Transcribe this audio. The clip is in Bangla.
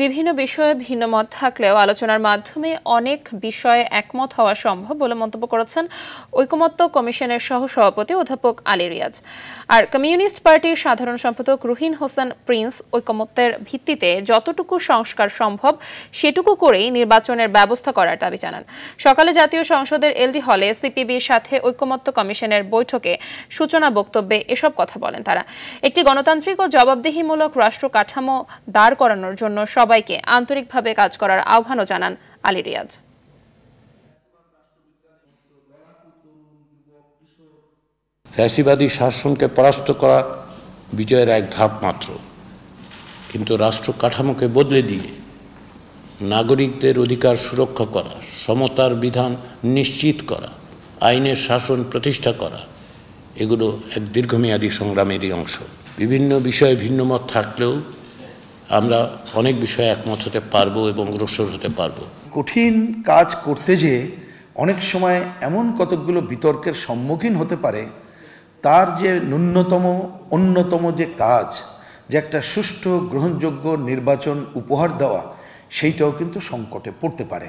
বিভিন্ন বিষয়ে ভিন্ন মত থাকলেও আলোচনার মাধ্যমে অনেক বিষয়ে একমত হওয়া সম্ভব বলে মন্তব্য করেছেন ঐকমত্য কমিশনের সহসভাপতি অধ্যাপক আলী রিয়াজ। আর কমিউনিস্ট পার্টির সাধারণ সম্পাদক রুহিন হোসেন প্রিন্স ঐকমত্যের ভিত্তিতে যতটুকু সংস্কার সম্ভব সেটুকু করেই নির্বাচনের ব্যবস্থা করার দাবি জানান। সকালে জাতীয় সংসদের এলডি হলে সিপিবির সাথে ঐকমত্য কমিশনের বৈঠকে সূচনা বক্তব্যে এসব কথা বলেন তারা। একটি গণতান্ত্রিক ও জবাবদিহিমূলক রাষ্ট্র কাঠামো দাঁড় করানোর জন্য সবাইকে আন্তরিকভাবে কাজ করার আহ্বানও জানান আলী রিয়াজ। ফ্যাসিবাদী শাসনকে পরাস্ত করা বিজয়ের এক ধাপ মাত্র, কিন্তু রাষ্ট্র কাঠামোকে বদলে দিয়ে নাগরিকদের অধিকার সুরক্ষা করা, সমতার বিধান নিশ্চিত করা, আইনের শাসন প্রতিষ্ঠা করা, এগুলো এক দীর্ঘমেয়াদী সংগ্রামেরই অংশ। বিভিন্ন বিষয়ে ভিন্ন মত থাকলেও আমরা অনেক বিষয়ে একমত হতে পারবো এবং অগ্রসর হতে পারবো। কঠিন কাজ করতে যেয়ে অনেক সময় এমন কতকগুলো বিতর্কের সম্মুখীন হতে পারে, তার যে অন্যতম যে কাজ, যে একটা সুষ্ঠু গ্রহণযোগ্য নির্বাচন উপহার দেওয়া, সেইটাও কিন্তু সংকটে পড়তে পারে।